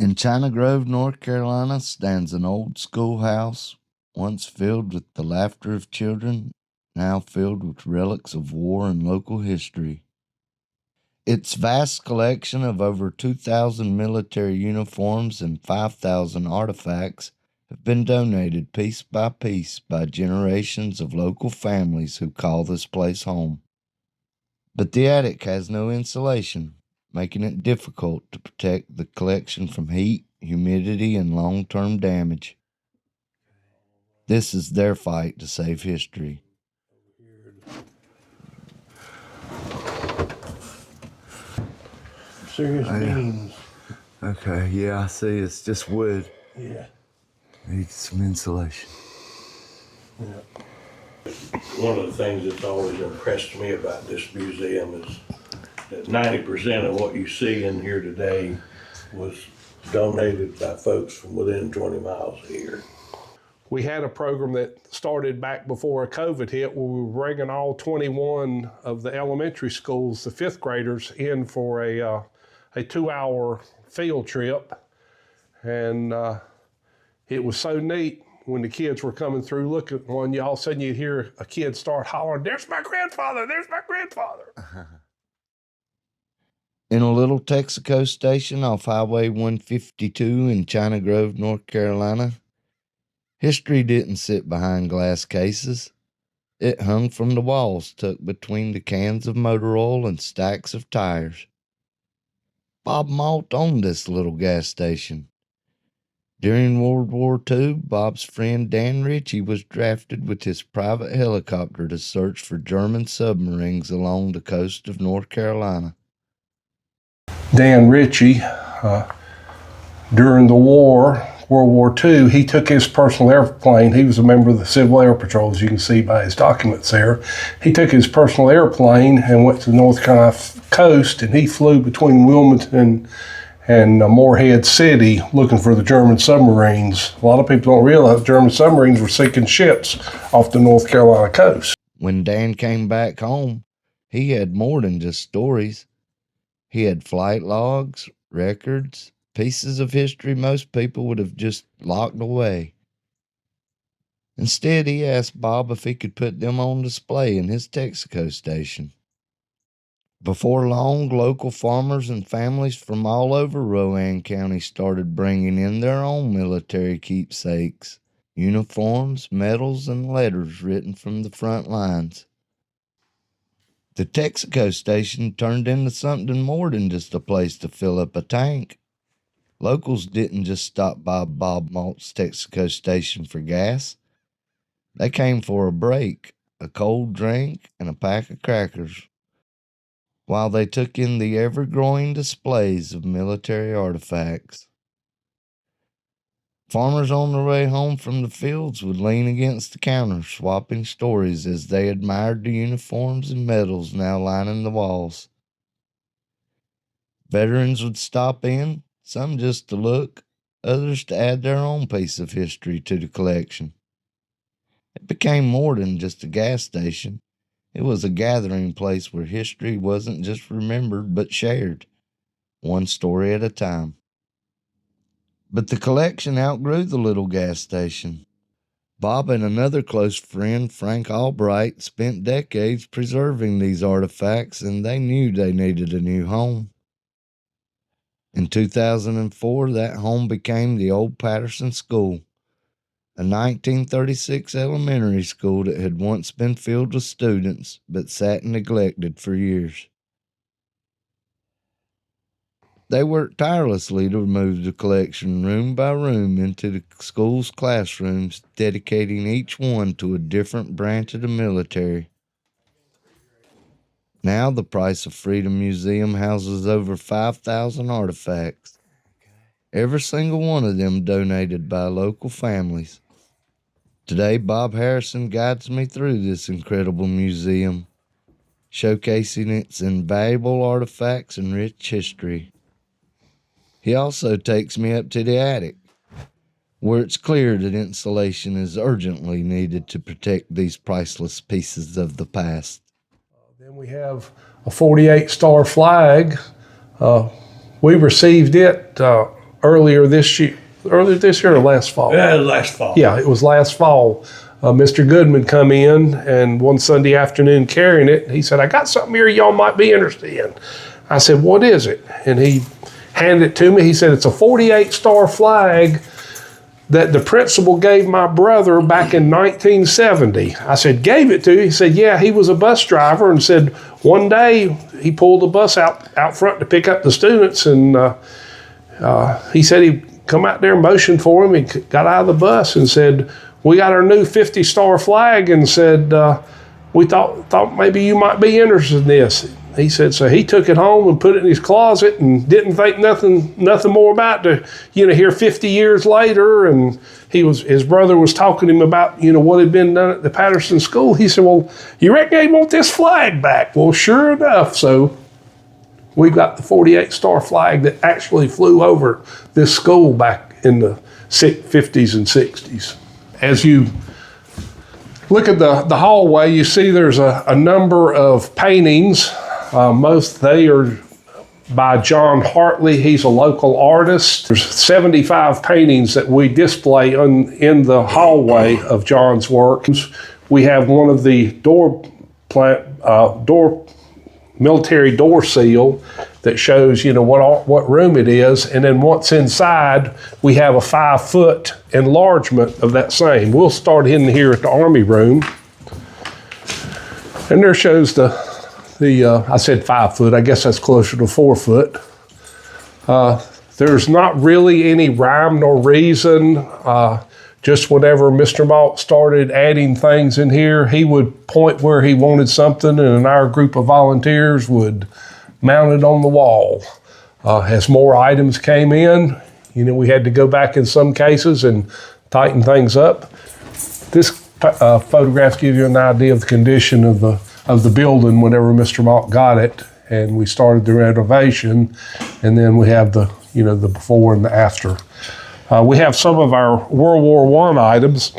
In China Grove, North Carolina, stands an old schoolhouse, once filled with the laughter of children, now filled with relics of war and local history. Its vast collection of over 2,000 military uniforms and 5,000 artifacts have been donated piece by piece by generations of local families who call this place home. But the attic has no insulation, making it difficult to protect the collection from heat, humidity, and long-term damage. This is their fight to save history. Serious beams. Okay, yeah, I see. It's just wood. Yeah. Needs some insulation. Yeah. One of the things that's always impressed me about this museum is that 90% of what you see in here today was donated by folks from within 20 miles of here. We had a program that started back before COVID hit where we were bringing all 21 of the elementary schools, the fifth graders, in for a 2-hour field trip. And it was so neat when the kids were coming through looking at one, all of a sudden you'd hear a kid start hollering, "There's my grandfather, there's my grandfather." In a little Texaco station off Highway 152 in China Grove, North Carolina, history didn't sit behind glass cases. It hung from the walls tucked between the cans of motor oil and stacks of tires. Bob Malt owned this little gas station. During World War II, Bob's friend Dan Ritchie was drafted with his private helicopter to search for German submarines along the coast of North Carolina. Dan Ritchie, during the war, World War II, he took his personal airplane. He was a member of the Civil Air Patrol, as you can see by his documents there. He took his personal airplane and went to the North Carolina coast, and he flew between Wilmington and Morehead City looking for the German submarines. A lot of people don't realize German submarines were sinking ships off the North Carolina coast. When Dan came back home, he had more than just stories. He had flight logs, records, pieces of history most people would have just locked away. Instead, he asked Bob if he could put them on display in his Texaco station. Before long, local farmers and families from all over Rowan County started bringing in their own military keepsakes, uniforms, medals, and letters written from the front lines. The Texaco station turned into something more than just a place to fill up a tank. Locals didn't just stop by Bob Malt's Texaco station for gas. They came for a break, a cold drink, and a pack of crackers, while they took in the ever-growing displays of military artifacts. Farmers on their way home from the fields would lean against the counter, swapping stories as they admired the uniforms and medals now lining the walls. Veterans would stop in, some just to look, others to add their own piece of history to the collection. It became more than just a gas station. It was a gathering place where history wasn't just remembered but shared, one story at a time. But the collection outgrew the little gas station. Bob and another close friend, Frank Albright, spent decades preserving these artifacts, and they knew they needed a new home. In 2004, that home became the old Patterson School, a 1936 elementary school that had once been filled with students but sat neglected for years. They worked tirelessly to move the collection room by room into the school's classrooms, dedicating each one to a different branch of the military. Now the Price of Freedom Museum houses over 5,000 artifacts, every single one of them donated by local families. Today, Bob Harrison guides me through this incredible museum, showcasing its invaluable artifacts and rich history. He also takes me up to the attic, where it's clear that insulation is urgently needed to protect these priceless pieces of the past. Then we have a 48-star flag. We received it earlier this year or last fall? Yeah, last fall. Yeah, it was last fall. Mr. Goodman come in and one Sunday afternoon carrying it. He said, I got something here y'all might be interested in. I said, what is it? And he handed it to me. He said, it's a 48-star flag that the principal gave my brother back in 1970. I said, gave it to you? He said, yeah, he was a bus driver, and said one day he pulled the bus out front to pick up the students, and he said he come out there and motioned for him. He got out of the bus and said, we got our new 50-star flag, and said, we thought maybe you might be interested in this. He said, so he took it home and put it in his closet and didn't think nothing more about it. Here 50 years later, and his brother was talking to him about, what had been done at the Patterson School. He said, well, you reckon they want this flag back? Well, sure enough. So we got the 48-star flag that actually flew over this school back in the 50s and 60s. As you look at the hallway, you see there's a number of paintings. Most they are by John Hartley. He's a local artist. There's 75 paintings that we display in the hallway of John's work. We have one of the military door seal that shows what room it is, and then once inside we have a 5-foot enlargement of that same. We'll start in here at the Army room, and there shows the I said 5 foot, I guess that's closer to 4 foot. There's not really any rhyme nor reason. Just whenever Mr. Malk started adding things in here, he would point where he wanted something, and our group of volunteers would mount it on the wall. As more items came in, we had to go back in some cases and tighten things up. This photograph gives you an idea of the condition of the building whenever Mr. Malk got it, and we started the renovation, and then we have the before and the after. We have some of our World War I items.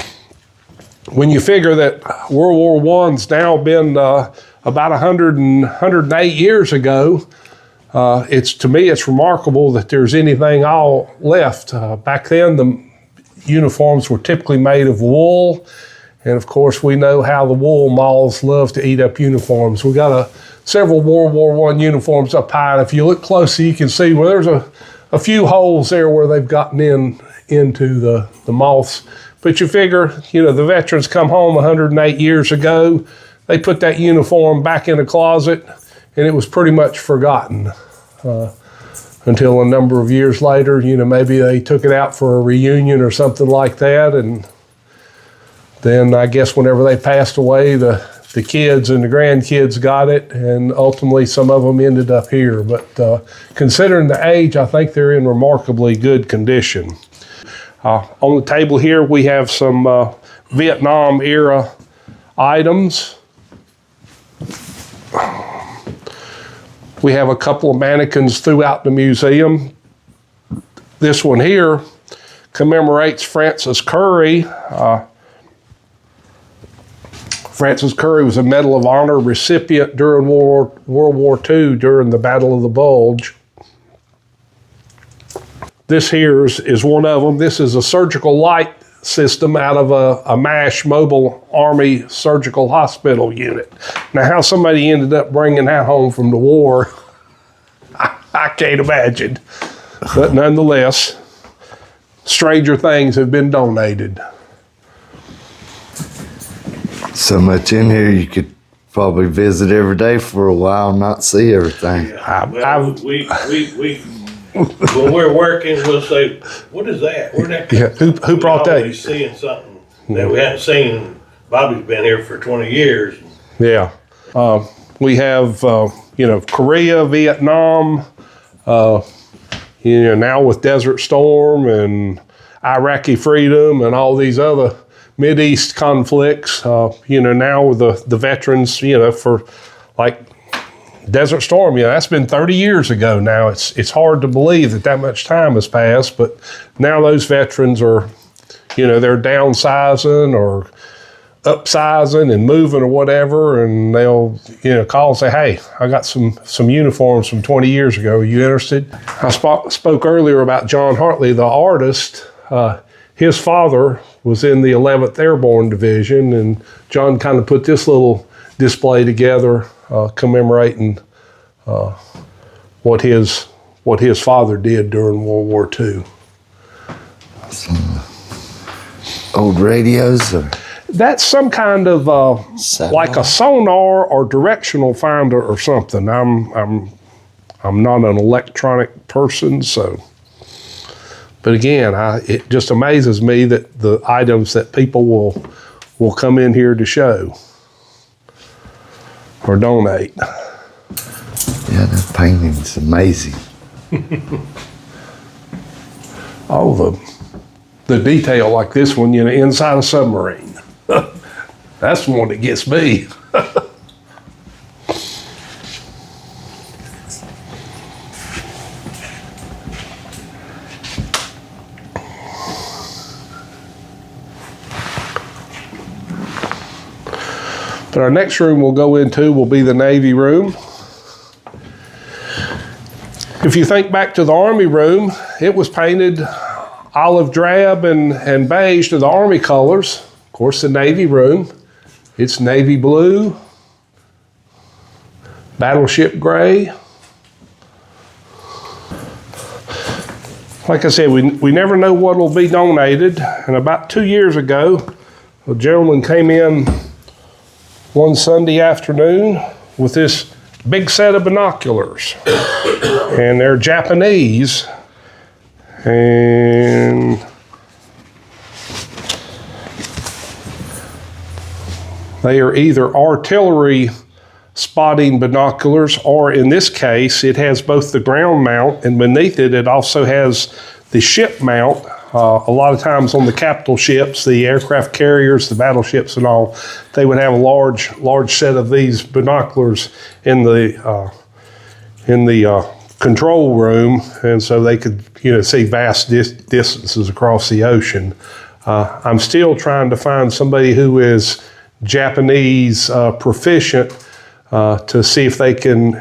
When you figure that World War I's now been about 108 years ago, to me it's remarkable that there's anything all left. Back then the uniforms were typically made of wool, and of course we know how the wool moths love to eat up uniforms. We got several World War I uniforms up high, and if you look closely you can see where there's a few holes there where they've gotten into the moths. But you figure, the veterans come home 108 years ago, they put that uniform back in a closet, and it was pretty much forgotten until a number of years later. Maybe they took it out for a reunion or something like that, and then I guess whenever they passed away, the kids and the grandkids got it, and ultimately some of them ended up here. But considering the age, I think they're in remarkably good condition. On the table here, we have some Vietnam era items. We have a couple of mannequins throughout the museum. This one here commemorates Francis Curry. Francis Curry was a Medal of Honor recipient during World War II during the Battle of the Bulge. This here is one of them. This is a surgical light system out of a MASH, Mobile Army Surgical Hospital unit. Now, how somebody ended up bringing that home from the war, I can't imagine. But nonetheless, stranger things have been donated. So much in here you could probably visit every day for a while and not see everything. When we're working, we'll say, "What is that? Where'd that come from?" Who brought that? We're seeing something that we hadn't seen. Bobby's been here for 20 years. Yeah. We have, Korea, Vietnam, now with Desert Storm and Iraqi Freedom and all these other Mideast conflicts, now with the veterans, for like Desert Storm, that's been 30 years ago now. It's hard to believe that much time has passed, but now those veterans are, they're downsizing or upsizing and moving or whatever, and they'll call and say, "Hey, I got some uniforms from 20 years ago. Are you interested?" I spoke earlier about John Hartley, the artist. His father was in the 11th Airborne Division, and John kind of put this little display together commemorating what his father did during World War II. Some old radios? Or? That's some kind of like a sonar or directional finder or something. I'm not an electronic person, so. But again, it just amazes me that the items that people will come in here to show or donate. Yeah, that painting's amazing. Oh, the detail like this one, inside a submarine. That's the one that gets me. But our next room we'll go into will be the Navy room. If you think back to the Army room, it was painted olive drab and beige to the Army colors. Of course, the Navy room, it's navy blue, battleship gray. Like I said, we never know what will be donated. And about 2 years ago, a gentleman came in one Sunday afternoon with this big set of binoculars. And they're Japanese. And they are either artillery spotting binoculars, or in this case, it has both the ground mount, and beneath it, it also has the ship mount. A lot of times on the capital ships, the aircraft carriers, the battleships and all, they would have a large set of these binoculars in the control room, and so they could see vast distances across the ocean. I'm still trying to find somebody who is Japanese proficient to see if they can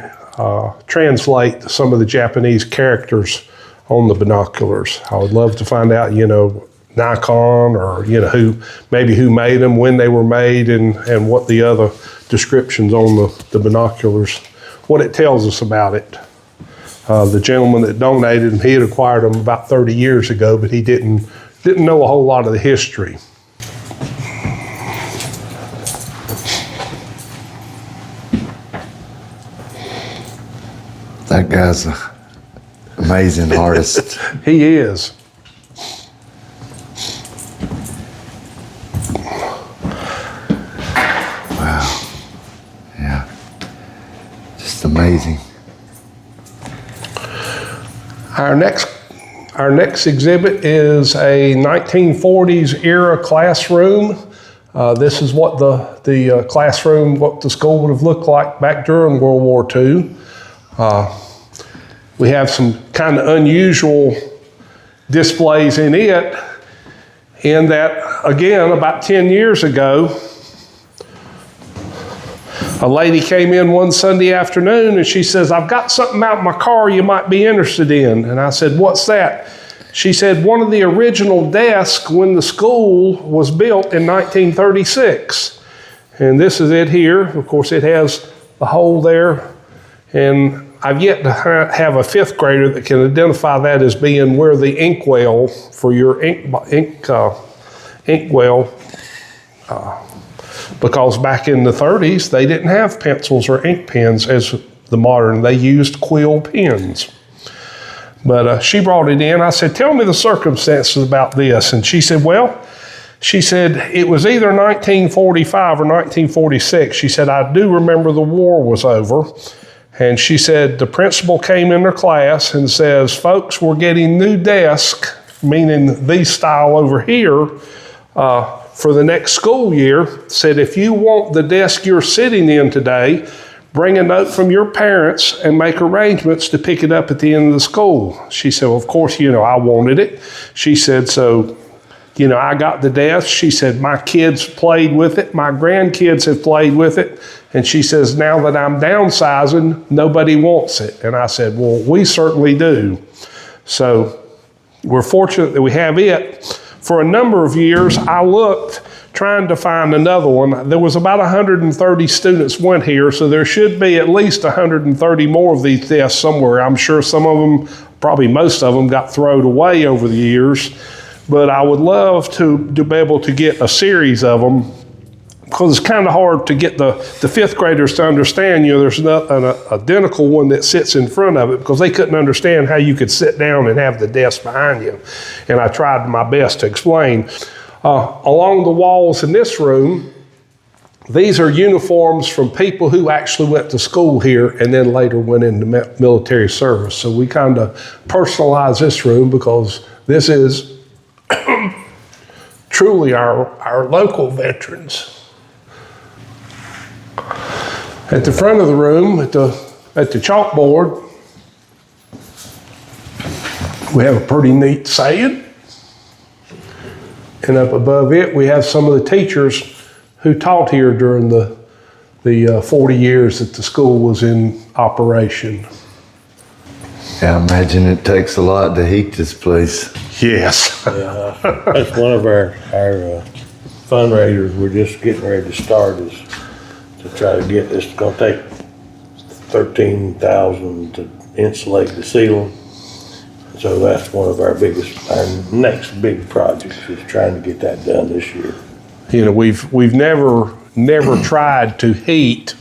translate some of the Japanese characters on the binoculars. I would love to find out, Nikon, or who made them, when they were made, and what the other descriptions on the binoculars, what it tells us about it. The gentleman that donated them, he had acquired them about 30 years ago, but he didn't know a whole lot of the history. That guy's an amazing artist. He is. Wow. Yeah. Just amazing. Our next exhibit is a 1940s era classroom. This is what the classroom, what the school would have looked like back during World War II. We have some kind of unusual displays in it, in that, again, about 10 years ago, a lady came in one Sunday afternoon and she says, "I've got something out in my car you might be interested in." And I said, "What's that?" She said, "One of the original desks when the school was built in 1936. And this is it here. Of course, it has the hole there. And I've yet to have a fifth grader that can identify that as being where the inkwell for your inkwell, because back in the 30s, they didn't have pencils or ink pens as the modern. They used quill pens. But she brought it in. I said, "Tell me the circumstances about this." And she said, she said, "It was either 1945 or 1946. She said, "I do remember the war was over." And she said, the principal came in her class and says, "Folks, we're getting new desks," meaning these style over here, for the next school year. Said, "If you want the desk you're sitting in today, bring a note from your parents and make arrangements to pick it up at the end of the school." She said, "Well, of course, I wanted it." She said, "So I got the desk. She said, my kids played with it. My grandkids have played with it. And she says, now that I'm downsizing, nobody wants it. And I said, well, we certainly do. So we're fortunate that we have it. For a number of years, I looked trying to find another one. There was about 130 students went here, so there should be at least 130 more of these desks somewhere. I'm sure some of them, probably most of them, got thrown away over the years. But I would love to be able to get a series of them, because it's kind of hard to get the fifth graders to understand, there's not an identical one that sits in front of it, because they couldn't understand how you could sit down and have the desk behind you. And I tried my best to explain. Along the walls in this room, these are uniforms from people who actually went to school here and then later went into military service. So we kind of personalize this room, because this is truly our local veterans. At the front of the room, at the chalkboard, we have a pretty neat saying. And up above it, we have some of the teachers who taught here during the 40 years that the school was in operation. Yeah, I imagine it takes a lot to heat this place. Yes. Yeah, that's one of our fundraisers we're just getting ready to start, is to try to get this. It's going to take $13,000 to insulate the ceiling. So that's one of our next big projects, is trying to get that done this year. We've never tried to heat,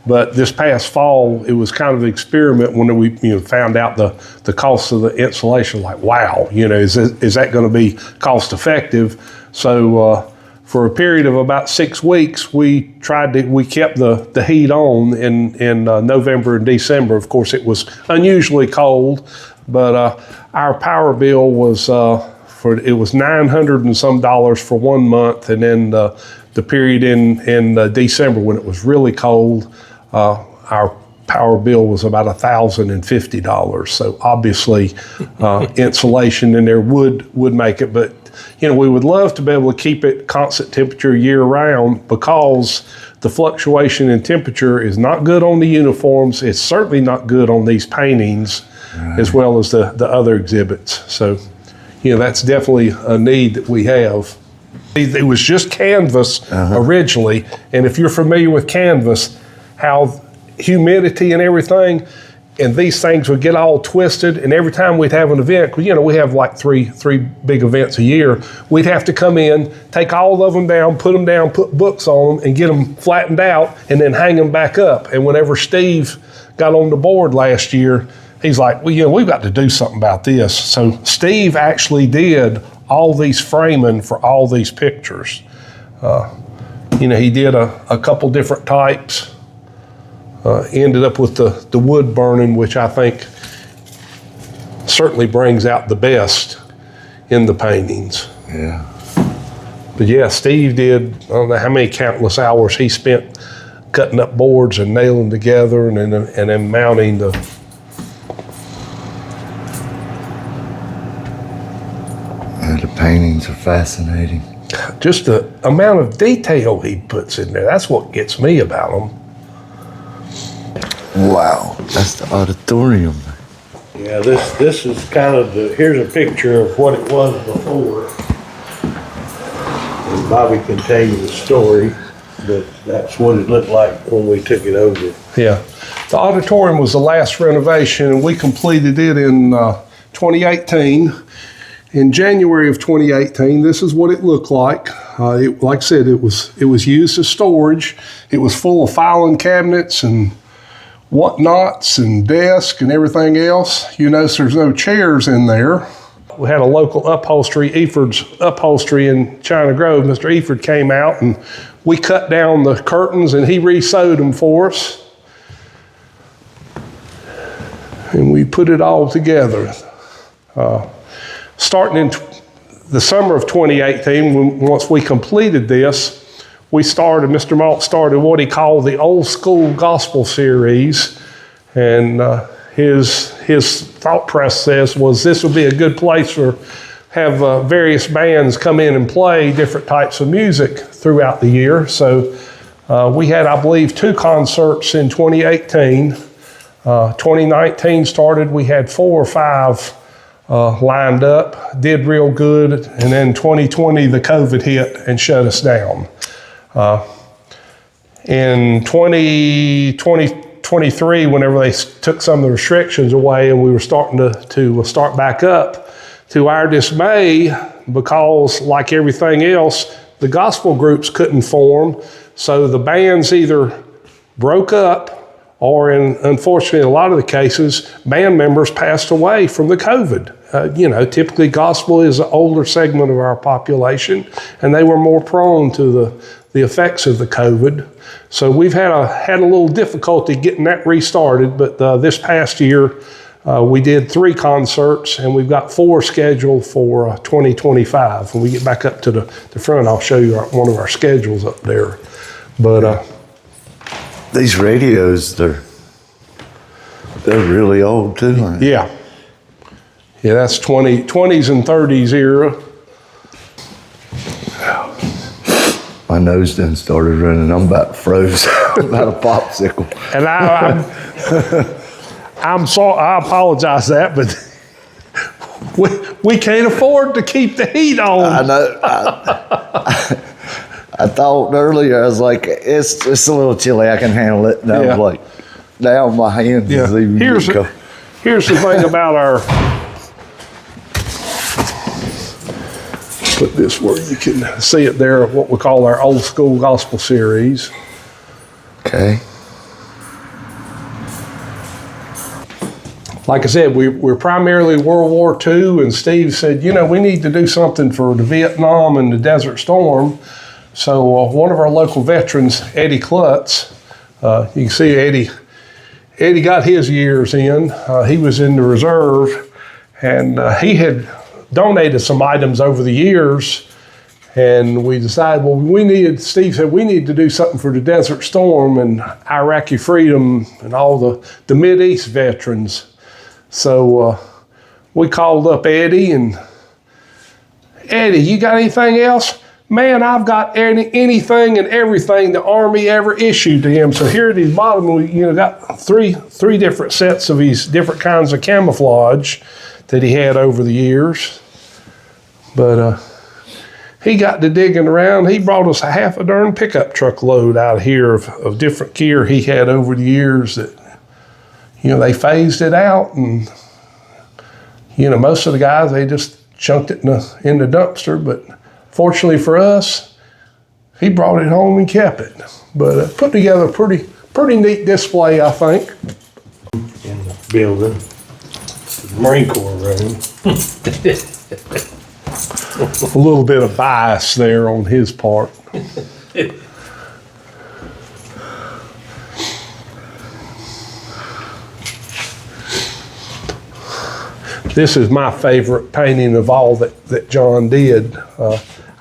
but this past fall, it was kind of an experiment when we found out the cost of the insulation. Like, wow, is that going to be cost effective? So for a period of about 6 weeks, we kept the heat on in November and December. Of course, it was unusually cold, but our power bill was it was $900 and some for 1 month, and then the period in December when it was really cold, our power bill was about $1,050. So obviously, insulation in there would make it, but we would love to be able to keep it constant temperature year round, because the fluctuation in temperature is not good on the uniforms. It's certainly not good on these paintings, as well as the other exhibits. So, that's definitely a need that we have. It was just canvas originally, and if you're familiar with canvas, how humidity and everything, and these things would get all twisted, and every time we'd have an event, we have like three big events a year, we'd have to come in, take all of them down, put books on them, and get them flattened out, and then hang them back up. And whenever Steve got on the board last year, he's like, well, we've got to do something about this. So Steve actually did all these framing for all these pictures. He did a couple different types. Ended up with the wood burning, which I think certainly brings out the best in the paintings. Yeah. But yeah, Steve did, I don't know how many countless hours he spent cutting up boards and nailing together and then mounting the. The paintings are fascinating. Just the amount of detail he puts in there, that's what gets me about them. Wow, that's the auditorium. Yeah, this is kind of here's a picture of what it was before. And Bobby can tell you the story, but that's what it looked like when we took it over. Yeah, the auditorium was the last renovation, and we completed it in 2018. In January of 2018, this is what it looked like. Like I said, it was used as storage. It was full of filing cabinets and whatnots and desks and everything else. You notice there's no chairs in there. We had a local upholstery, Eford's Upholstery in China Grove. Mr. Eford came out and we cut down the curtains and he re-sewed them for us. And we put it all together. Starting in the summer of 2018, once we completed this, Mr. Malt started what he called the Old School Gospel Series. And his thought process was this would be a good place for have various bands come in and play different types of music throughout the year. So we had, I believe, 2 concerts in 2018. 2019 started, we had 4 or 5 lined up, did real good, and then 2020 the COVID hit and shut us down. In 2023, whenever they took some of the restrictions away and we were starting to start back up, to our dismay, because like everything else, the gospel groups couldn't form, so the bands either broke up or, unfortunately, in a lot of the cases, band members passed away from the COVID. Typically gospel is an older segment of our population, and they were more prone to the effects of the COVID. So we've had a little difficulty getting that restarted, but this past year, we did 3 concerts, and we've got 4 scheduled for 2025. When we get back up to the front, I'll show you one of our schedules up there. But these radios, they're really old too, aren't they? Yeah, that's 20s and 30s era. My nose done started running. I'm about froze. About a popsicle. And I'm sorry, I apologize that, but we can't afford to keep the heat on. I know. I thought earlier, I was like, it's a little chilly. I can handle it. And I was like, now my hands is even Here's the thing about our, put this where you can see it there, what we call our old school gospel series. Okay. Like I said, we're primarily World War II, and Steve said, we need to do something for the Vietnam and the Desert Storm. So one of our local veterans, Eddie Klutz, you can see Eddie got his years in. He was in the reserve, and he had donated some items over the years, and we decided, Steve said, we need to do something for the Desert Storm and Iraqi freedom and all the Mideast veterans. So we called up Eddie, and Eddie, you got anything else? Man, I've got anything and everything the Army ever issued to him. So here at the bottom, we got three different sets of these different kinds of camouflage that he had over the years. But he got to digging around. He brought us a half a darn pickup truck load out of here of different gear he had over the years that, they phased it out, and, most of the guys, they just chunked it in the dumpster. But fortunately for us, he brought it home and kept it. But put together a pretty neat display, I think. In the building, the Marine Corps room. A little bit of bias there on his part. This is my favorite painting of all that John did.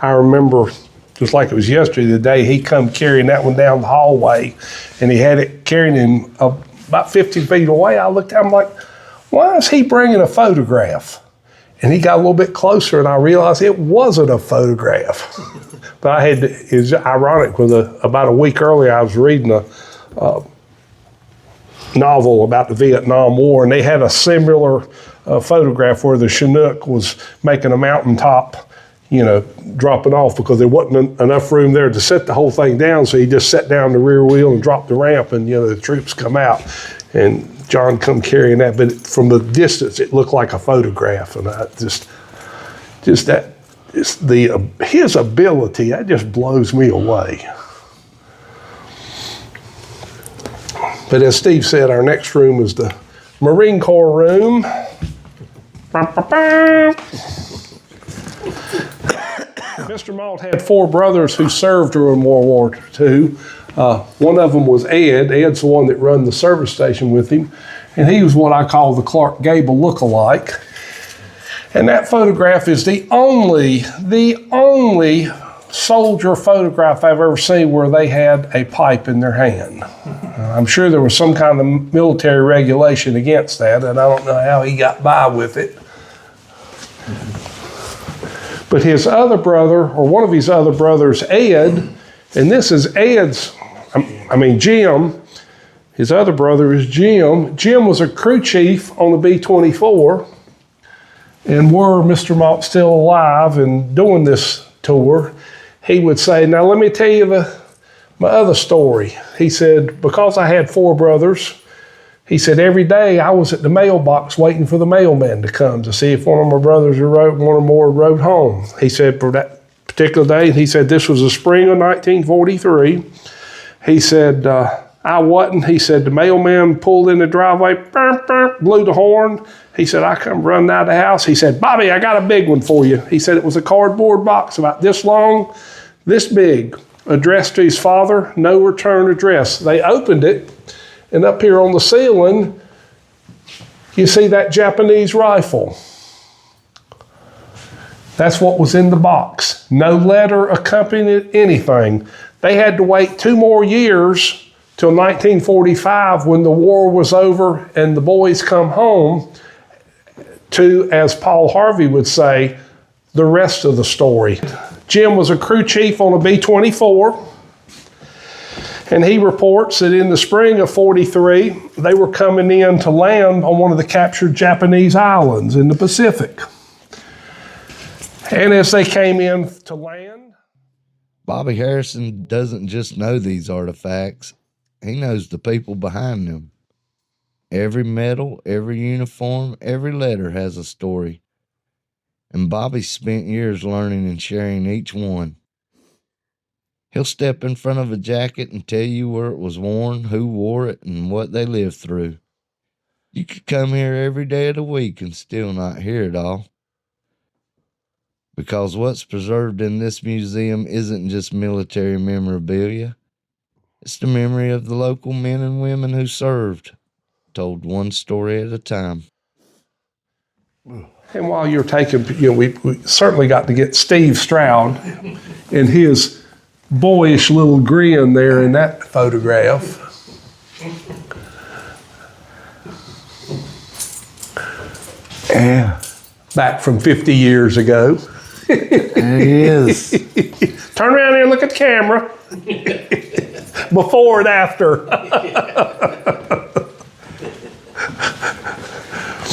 I remember, just like it was yesterday, the day he come carrying that one down the hallway, and he had it carrying him about 50 feet away. I looked at him like, why is he bringing a photograph? And he got a little bit closer, and I realized it wasn't a photograph. But it was ironic, because about a week earlier, I was reading a novel about the Vietnam War, and they had a similar photograph where the Chinook was making a mountaintop, dropping off, because there wasn't enough room there to set the whole thing down. So he just set down the rear wheel and dropped the ramp, and the troops come out, and John come carrying that. But from the distance, it looked like a photograph, and I his ability, that just blows me away. But as Steve said, our next room is the Marine Corps room. Mr. Malt had 4 brothers who served during World War II. One of them was Ed. Ed's the one that run the service station with him. And he was what I call the Clark Gable look-alike. And that photograph is the only soldier photograph I've ever seen where they had a pipe in their hand. I'm sure there was some kind of military regulation against that, and I don't know how he got by with it. But his other brother, or one of his other brothers, Ed, and this is Ed's, Jim. His other brother is Jim. Jim was a crew chief on the B-24. And were Mr. Malt still alive and doing this tour, he would say, now let me tell you my other story. He said, because I had 4 brothers, he said, every day I was at the mailbox waiting for the mailman to come to see if one of my brothers or one or more rode home. He said, for that particular day, he said, this was the spring of 1943. He said, I wasn't. He said, the mailman pulled in the driveway, burp, burp, blew the horn. He said, I come running out of the house. He said, Bobby, I got a big one for you. He said it was a cardboard box about this long, this big, addressed to his father, no return address. They opened it, and up here on the ceiling, you see that Japanese rifle. That's what was in the box. No letter accompanied anything. They had to wait 2 more years till 1945 when the war was over and the boys come home to, as Paul Harvey would say, the rest of the story. Jim was a crew chief on a B-24, and he reports that in the spring of 43, they were coming in to land on one of the captured Japanese islands in the Pacific. And as they came in to land, Bobby Harrison doesn't just know these artifacts, he knows the people behind them. Every medal, every uniform, every letter has a story. And Bobby spent years learning and sharing each one. He'll step in front of a jacket and tell you where it was worn, who wore it, and what they lived through. You could come here every day of the week and still not hear it all. Because what's preserved in this museum isn't just military memorabilia. It's the memory of the local men and women who served, told one story at a time. And while you're taking, we certainly got to get Steve Stroud and his boyish little grin there in that photograph. Yeah. Back from 50 years ago. There he is. Turn around here and look at the camera. Before and after.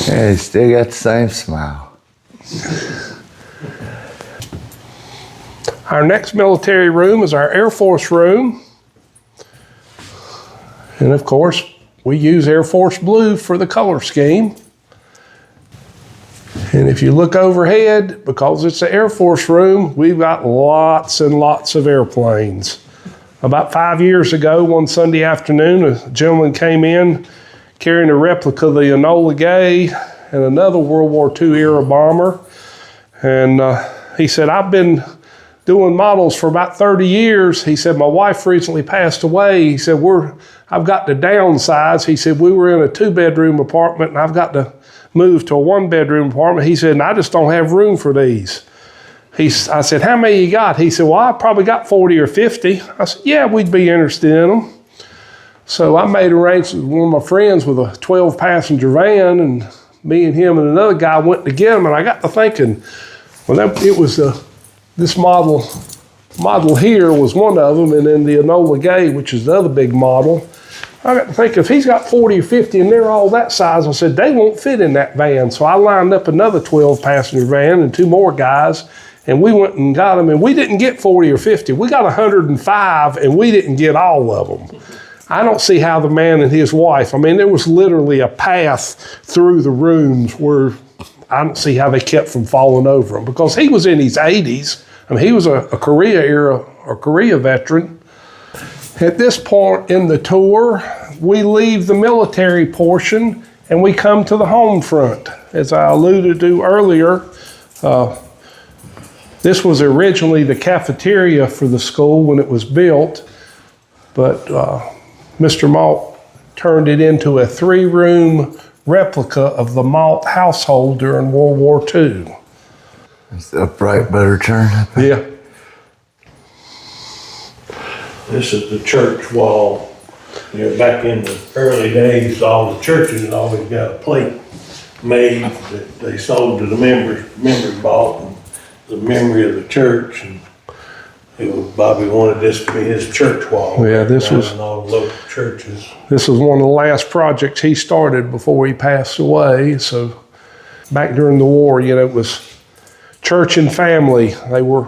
Yeah, he still got the same smile. Our next military room is our Air Force room. And of course, we use Air Force blue for the color scheme. And if you look overhead, because it's the Air Force room, we've got lots and lots of airplanes. About 5 years ago, one Sunday afternoon, a gentleman came in carrying a replica of the Enola Gay and another World War II era bomber. And he said, I've been doing models for about 30 years. He said, my wife recently passed away. He said, I've got to downsize. He said, we were in a 2-bedroom apartment and I've got to move to a 1-bedroom apartment. He said, and I just don't have room for these. I said, how many you got? He said, well, I probably got 40 or 50. I said, yeah, we'd be interested in them. So I made arrangements with one of my friends with a 12-passenger van, and me and him and another guy went to get them. And I got to thinking, well, it was this model here was one of them, and then the Enola Gay, which is the other big model. I got to think, if he's got 40 or 50 and they're all that size, I said, they won't fit in that van. So I lined up another 12-passenger van and 2 more guys, and we went and got them, and we didn't get 40 or 50. We got 105, and we didn't get all of them. I don't see how the man and his wife, there was literally a path through the rooms where I don't see how they kept from falling over him, because he was in his 80s. He was a Korea veteran. At this point in the tour, we leave the military portion and we come to the home front. As I alluded to earlier, this was originally the cafeteria for the school when it was built, but Mr. Malt turned it into a 3-room replica of the Malt household during World War II. It's the upright butter churn. Yeah. This is the church wall. Back in the early days, all the churches had always got a plate made that they sold to the members bought. And the memory of the church, and Bobby wanted this to be his church wall. Yeah, this was in all the local churches. This was one of the last projects he started before he passed away. So back during the war, it was church and family. They were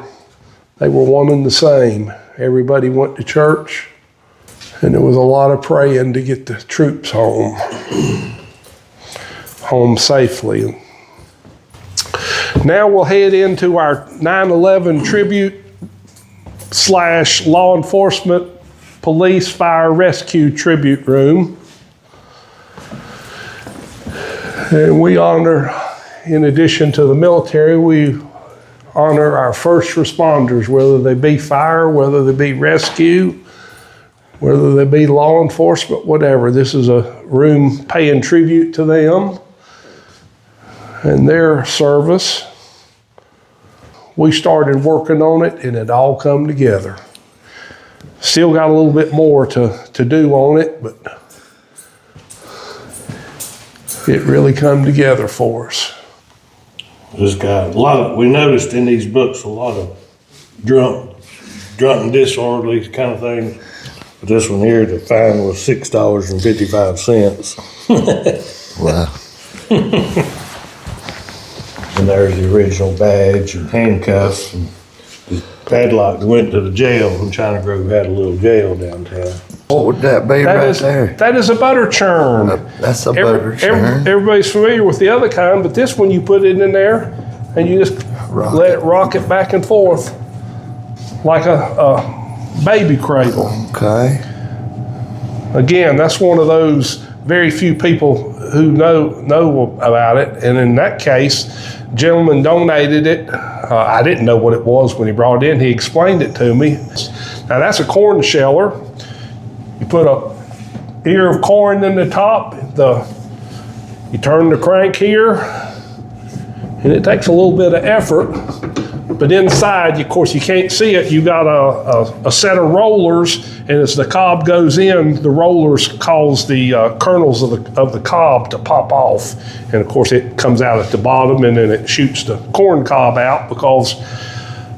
one and the same. Everybody went to church, and there was a lot of praying to get the troops home safely. Now we'll head into our 9/11 tribute / law enforcement, police, fire, rescue tribute room. And we honor, in addition to the military, we honor our first responders, whether they be fire, whether they be rescue, whether they be law enforcement, whatever. This is a room paying tribute to them and their service. We started working on it, and it all come together. Still got a little bit more to do on it, but it really come together for us. This guy, we noticed in these books a lot of drunk and disorderly kind of things. But this one here, the fine was $6.55. Wow. And there's the original badge and handcuffs and the padlock that went to the jail. And China Grove had a little jail downtown. What would that be there? That is a butter churn. That's a butter churn. Everybody's familiar with the other kind, but this one you put it in there and you just let it rock it back and forth like a baby cradle. Okay. Again, that's one of those very few people who know about it. And in that case, gentleman donated it. I didn't know what it was when he brought it in. He explained it to me. Now that's a corn sheller. You put a ear of corn in the top. You turn the crank here, and it takes a little bit of effort. But inside, of course, you can't see it. You got a set of rollers, and as the cob goes in, the rollers cause the kernels of the cob to pop off. And of course, it comes out at the bottom, and then it shoots the corn cob out. Because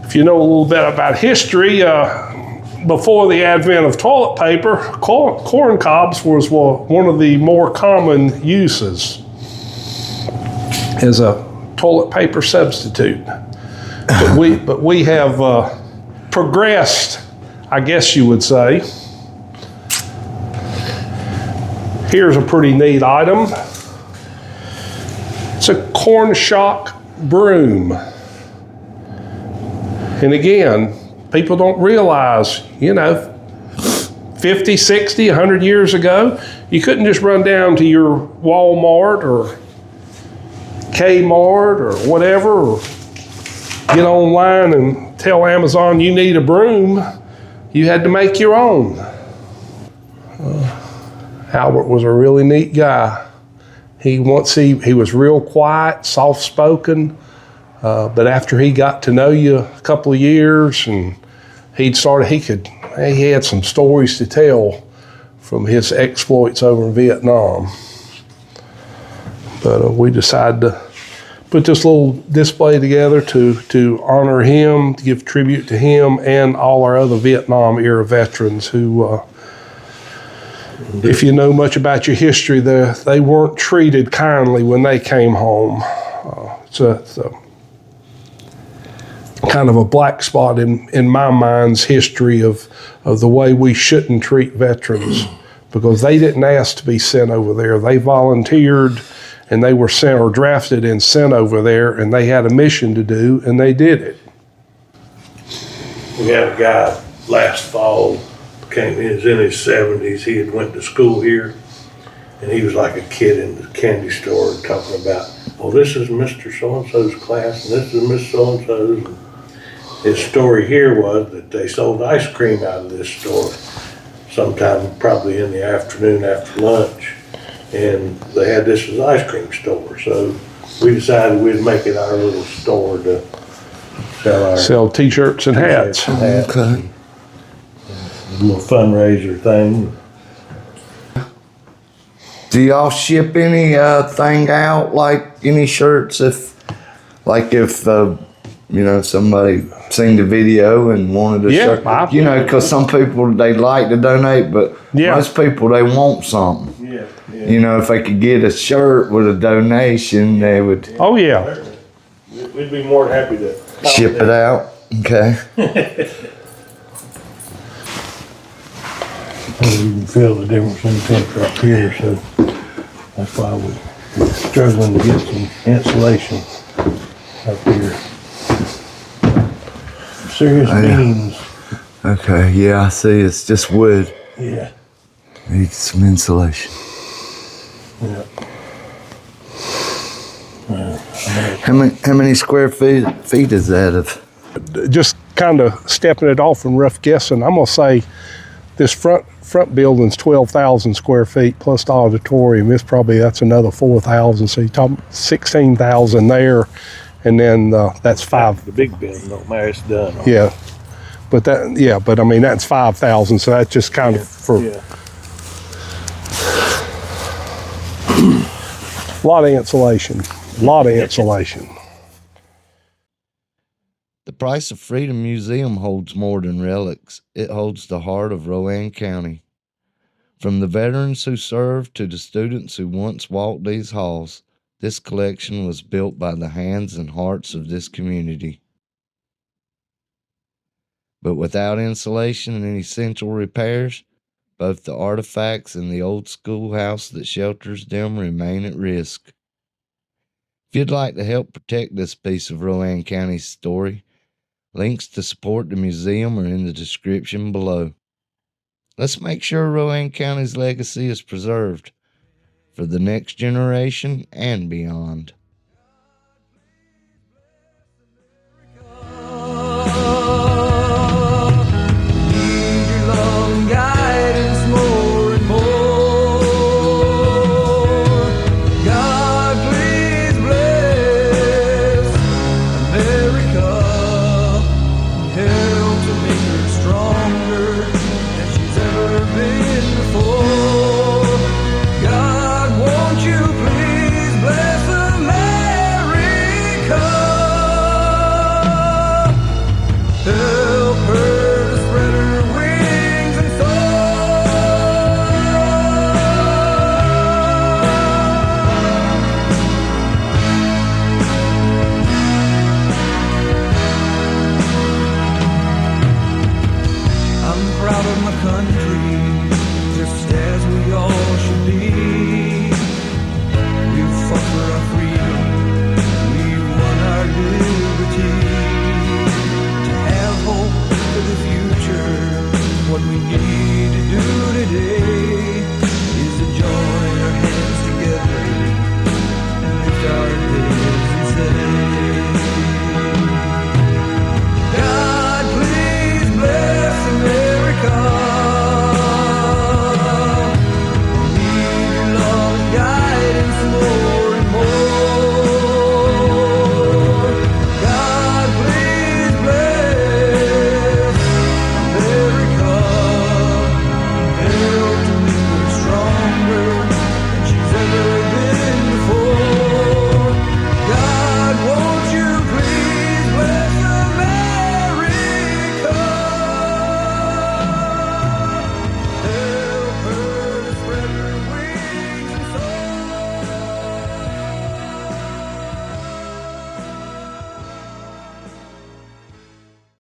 if you know a little bit about history, before the advent of toilet paper, corn cobs was one of the more common uses as a toilet paper substitute. But we have progressed, I guess you would say. Here's a pretty neat item. It's a corn shock broom. And again, people don't realize, 50, 60, 100 years ago, you couldn't just run down to your Walmart or Kmart or whatever, or get online and tell Amazon you need a broom. You had to make your own. Albert was a really neat guy. He was real quiet, soft-spoken, but after he got to know you a couple of years, and he had some stories to tell from his exploits over in Vietnam. But we decided to put this little display together to honor him, to give tribute to him and all our other Vietnam era veterans who, if you know much about your history, they weren't treated kindly when they came home. It's a kind of a black spot in my mind's history of the way we shouldn't treat veterans, because they didn't ask to be sent over there. They volunteered, and they were sent or drafted and sent over there, and they had a mission to do, and they did it. We had a guy last fall, he was in his 70s. He had went to school here, and he was like a kid in the candy store talking about, well, this is Mr. So-and-so's class, and this is Miss So-and-so's. His story here was that they sold ice cream out of this store sometime probably in the afternoon after lunch. And they had this as an ice cream store. So we decided we'd make it our little store to sell t-shirts and hats. Okay. A little fundraiser thing. Do y'all ship any thing out, like any shirts, if You know, somebody seen the video and wanted a Yeah, shirt. You know, because some people, they like to donate, but Yeah. most people, they want something. Yeah, yeah. You know, if they could get a shirt with a donation, they would Oh, yeah. We'd be more than happy to ship it out. Okay. You can feel the difference in temperature up here, so that's why we're struggling to get some insulation up here. Serious beams. Okay, yeah, I see. It's just wood. Yeah, Needs some insulation. yeah. How many square feet is that of? Just kind of stepping it off and rough guessing, I'm gonna say this front building's 12,000 square feet plus the auditorium. That's another 4,000. So you're talking 16,000 there, and then that's five. The big building don't matter, it's done. Yeah, but I mean that's 5,000. So that's just kind of for Yeah. a lot of insulation. A lot of insulation. The Price of Freedom Museum holds more than relics. It holds the heart of Rowan County. From the veterans who served to the students who once walked these halls, this collection was built by the hands and hearts of this community. But without insulation and essential repairs, both the artifacts and the old schoolhouse that shelters them remain at risk. If you'd like to help protect this piece of Rowan County's story, links to support the museum are in the description below. Let's make sure Rowan County's legacy is preserved for the next generation and beyond.